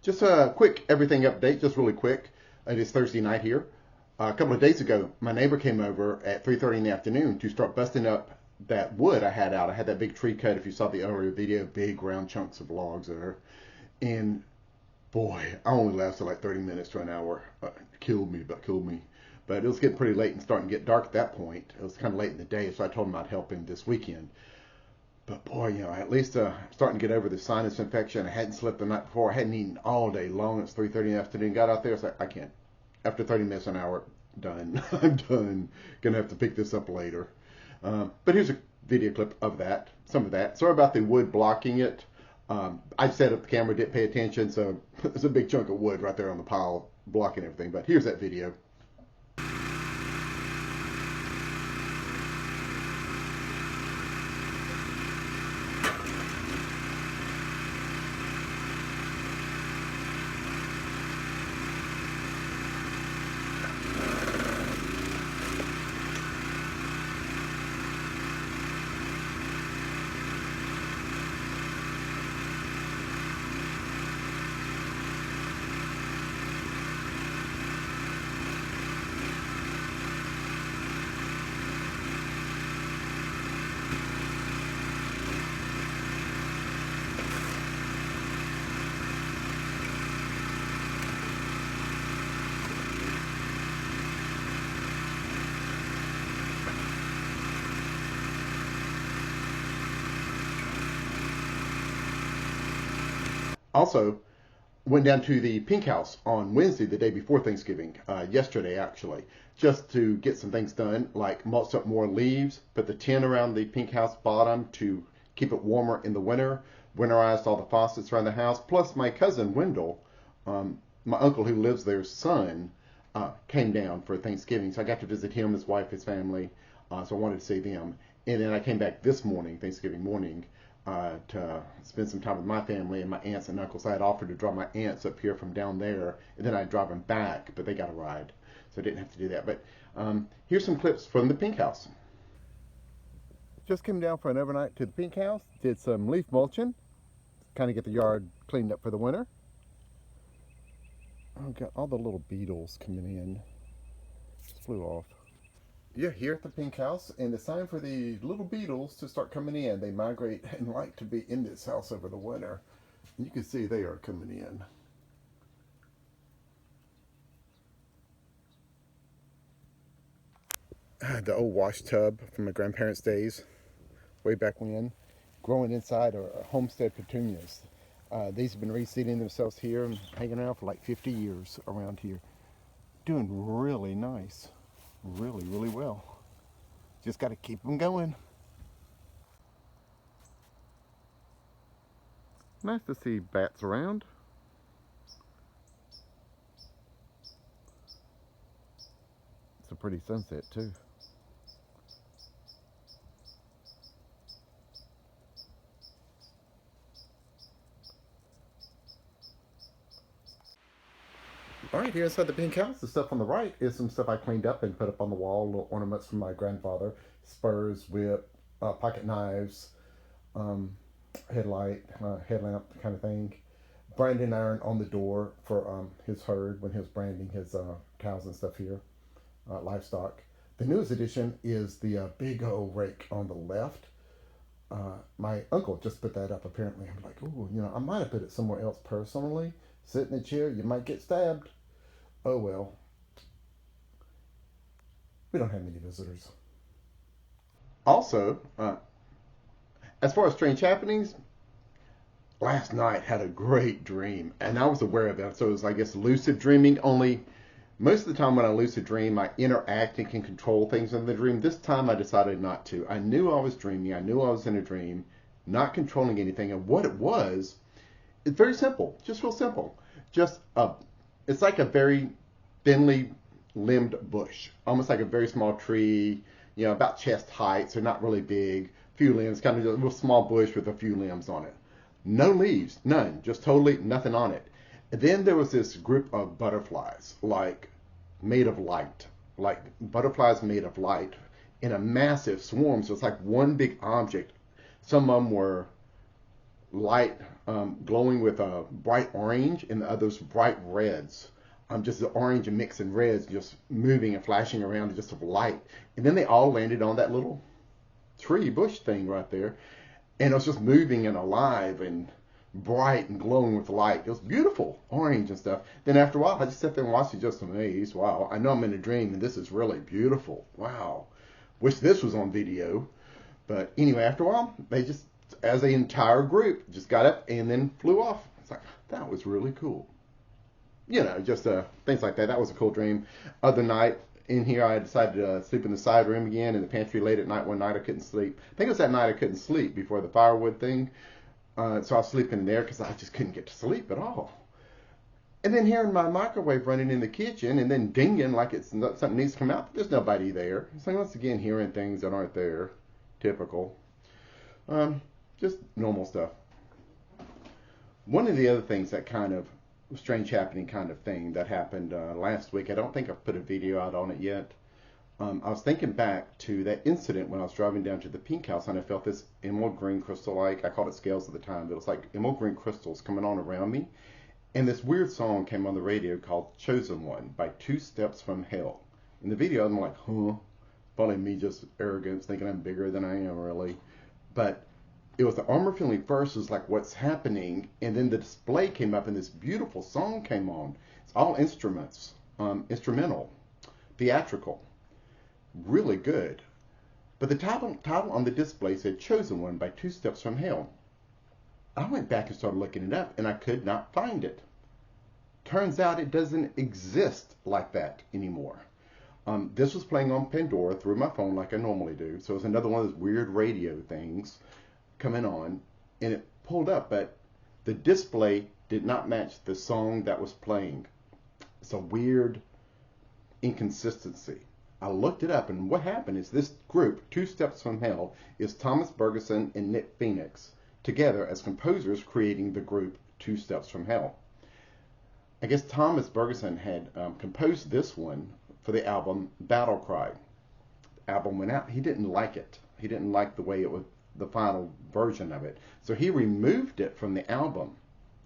Just a quick everything update, just really quick. It is Thursday night here. A couple of days ago, my neighbor came over at 3:30 in the afternoon to start busting up that wood I had out. I had that big tree cut. If you saw the earlier video, big round chunks of logs there. And boy, I only lasted like 30 minutes to an hour. Killed me. But it was getting pretty late and starting to get dark at that point. It was kind of late in the day, so I told him I'd help him this weekend. But boy, at least starting to get over the sinus infection. I hadn't slept the night before. I hadn't eaten all day long. It's 3:30 in the afternoon. Got out there. It's like, I can't. After 30 minutes, an hour, done. I'm done. Gonna have to pick this up later. But here's a video clip of that. Some of that. Sorry about the wood blocking it. I set up the camera, didn't pay attention, so there's a big chunk of wood right there on the pile blocking everything. But here's that video. Also, went down to the Pink House on Wednesday, the day before Thanksgiving, yesterday actually, just to get some things done, like mulch up more leaves, put the tin around the Pink House bottom to keep it warmer in the winter, winterized all the faucets around the house, plus my cousin Wendell, my uncle who lives there's son, came down for Thanksgiving, so I got to visit him, his wife, his family, so I wanted to see them. And then I came back this morning, Thanksgiving morning, to spend some time with my family and my aunts and uncles. I had offered to drive my aunts up here from down there, and then I'd drive them back, but they got a ride, so I didn't have to do that. But here's some clips from the Pink House. Just came down for an overnight to the Pink House, did some leaf mulching, kind of get the yard cleaned up for the winter. Oh, got all the little beetles coming in. Just flew off. Yeah, here at the Pink House, and it's time for the little beetles to start coming in. They migrate and like to be in this house over the winter. And you can see they are coming in. The old wash tub from my grandparents' days, way back when, growing inside are homestead petunias. These have been reseeding themselves here and hanging around for like 50 years around here. Doing really nice. Really, really well. Just got to keep them going. Nice to see bats around. It's a pretty sunset too. All right, here inside the Pink House, the stuff on the right is some stuff I cleaned up and put up on the wall, little ornaments from my grandfather, spurs, whip, pocket knives, headlight, headlamp kind of thing. Branding iron on the door for his herd when he was branding his cows and stuff here, livestock. The newest addition is the big old rake on the left. My uncle just put that up apparently. I'm like, ooh, I might have put it somewhere else personally. Sit in a chair, you might get stabbed. Oh well. We don't have many visitors. Also, as far as strange happenings, last night had a great dream, and I was aware of that. So it was, I guess, lucid dreaming. Only most of the time when I lucid dream, I interact and can control things in the dream. This time I decided not to. I knew I was dreaming. I knew I was in a dream, not controlling anything. And what it was, it's very simple, just real simple. Just it's like a very thinly limbed bush, almost like a very small tree, about chest height, so not really big. Few limbs, kind of a little small bush with a few limbs on it. No leaves, none, just totally nothing on it. And then there was this group of butterflies, like made of light, like butterflies made of light in a massive swarm. So it's like one big object. Some of them were light glowing with a bright orange, and the others bright reds. Just the orange and mixing reds just moving and flashing around just of light. And then they all landed on that little tree bush thing right there. And it was just moving and alive and bright and glowing with light. It was beautiful, orange and stuff. Then after a while, I just sat there and watched it, just amazed. Wow, I know I'm in a dream, and this is really beautiful. Wow, wish this was on video. But anyway, after a while, they just, as an entire group, just got up and then flew off. It's like, that was really cool. You know, just things like that. That was a cool dream. Other night, in here, I decided to sleep in the side room again in the pantry late at night. One night I couldn't sleep. I think it was that night I couldn't sleep before the firewood thing. So I was sleeping in there because I just couldn't get to sleep at all. And then hearing my microwave running in the kitchen and then dinging like it's something needs to come out, but there's nobody there. So once again, hearing things that aren't there. Typical. Just normal stuff. One of the other things that kind of strange happening kind of thing that happened last week, I don't think I've put a video out on it yet. I was thinking back to that incident when I was driving down to the pink house and I felt this emerald green crystal-like, I called it scales at the time, but it was like emerald green crystals coming on around me. And this weird song came on the radio called Chosen One by Two Steps from Hell. In the video, I'm like, huh? Probably me just arrogance, thinking I'm bigger than I am, really. But it was the armor feeling first, was like, what's happening? And then the display came up and this beautiful song came on. It's all instruments, instrumental, theatrical, really good. But the title on the display said Chosen One by Two Steps from Hell. I went back and started looking it up and I could not find it. Turns out it doesn't exist like that anymore. This was playing on Pandora through my phone like I normally do. So it was another one of those weird radio things coming on, and it pulled up, but the display did not match the song that was playing. It's a weird inconsistency. I looked it up, and what happened is this group, Two Steps from Hell, is Thomas Bergeson and Nick Phoenix together as composers creating the group Two Steps from Hell. I guess Thomas Bergeson had composed this one for the album Battle Cry. The album went out. He didn't like it. He didn't like the way it was, the final version of it. So he removed it from the album.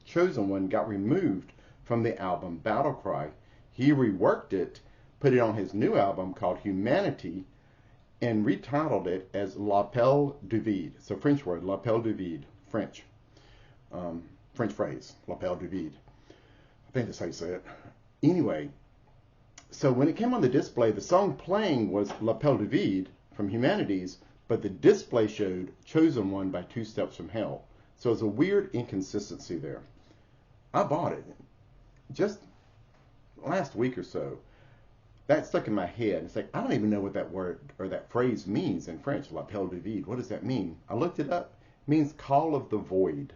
Chosen One got removed from the album Battle Cry. He reworked it, put it on his new album called Humanity, and retitled it as L'appel du vide. So French word, L'appel du vide, French. French phrase, L'appel du vide. I think that's how you say it. Anyway, so when it came on the display, the song playing was L'appel du vide from Humanities, but the display showed Chosen One by Two Steps from Hell. So it's a weird inconsistency there. I bought it just last week or so. That stuck in my head. It's like, I don't even know what that word or that phrase means in French, L'appel du vide. What does that mean? I looked it up. It means call of the void.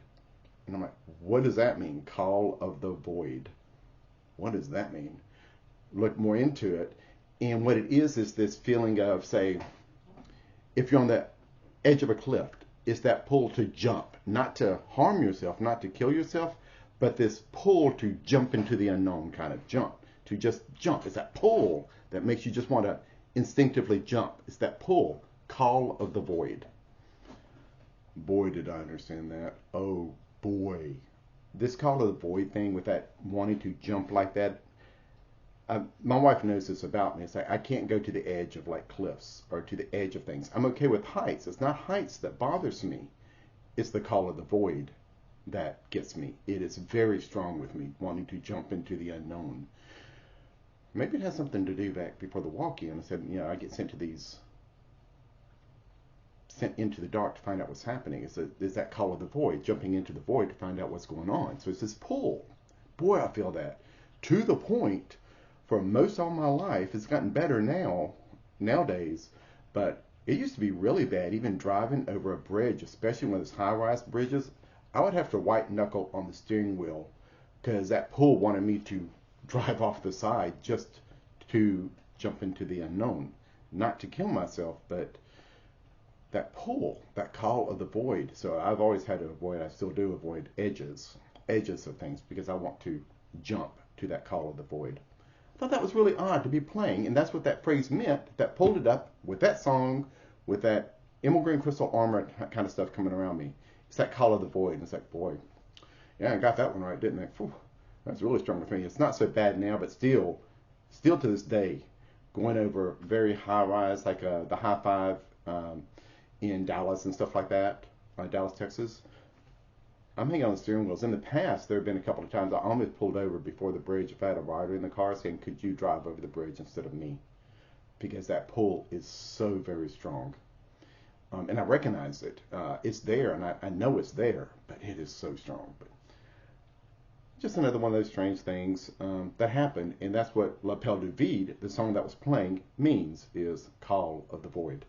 And I'm like, what does that mean? Call of the void. What does that mean? Look more into it. And what it is this feeling of, say, if you're on the edge of a cliff, it's that pull to jump, not to harm yourself, not to kill yourself, but this pull to jump into the unknown kind of jump, to just jump. It's that pull that makes you just want to instinctively jump. It's that pull, call of the void. Boy, did I understand that. Oh, boy. This call of the void thing with that wanting to jump like that, my wife knows this about me. It's like I can't go to the edge of like cliffs or to the edge of things. I'm okay with heights. It's not heights that bothers me. It's the call of the void that gets me. It is very strong with me, wanting to jump into the unknown. Maybe it has something to do back before the walk-in. I said, you know, I get sent into the dark to find out what's happening. It's that call of the void, jumping into the void to find out what's going on. So it's this pull. Boy, I feel that. To the point, for most of my life, it's gotten better nowadays, but it used to be really bad, even driving over a bridge, especially when it's high-rise bridges. I would have to white knuckle on the steering wheel because that pull wanted me to drive off the side just to jump into the unknown. Not to kill myself, but that pull, that call of the void. So I've always had to avoid, I still do avoid edges of things because I want to jump to that call of the void. I thought that was really odd to be playing, and that's what that phrase meant, that pulled it up with that song, with that emerald green crystal armor kind of stuff coming around me. It's that Call of the Void. And it's like, boy, yeah, I got that one right, didn't I? Whew, that's really strong for me. It's not so bad now, but still to this day, going over very high rise, like the high five in Dallas and stuff like that, Dallas, Texas. I'm hanging on the steering wheels. In the past, there have been a couple of times I almost pulled over before the bridge if I had a rider in the car saying, could you drive over the bridge instead of me? Because that pull is so very strong. And I recognize it. It's there, and I know it's there, but it is so strong. But just another one of those strange things that happened, and that's what La Pelle du Vide, the song that was playing, means, is Call of the Void.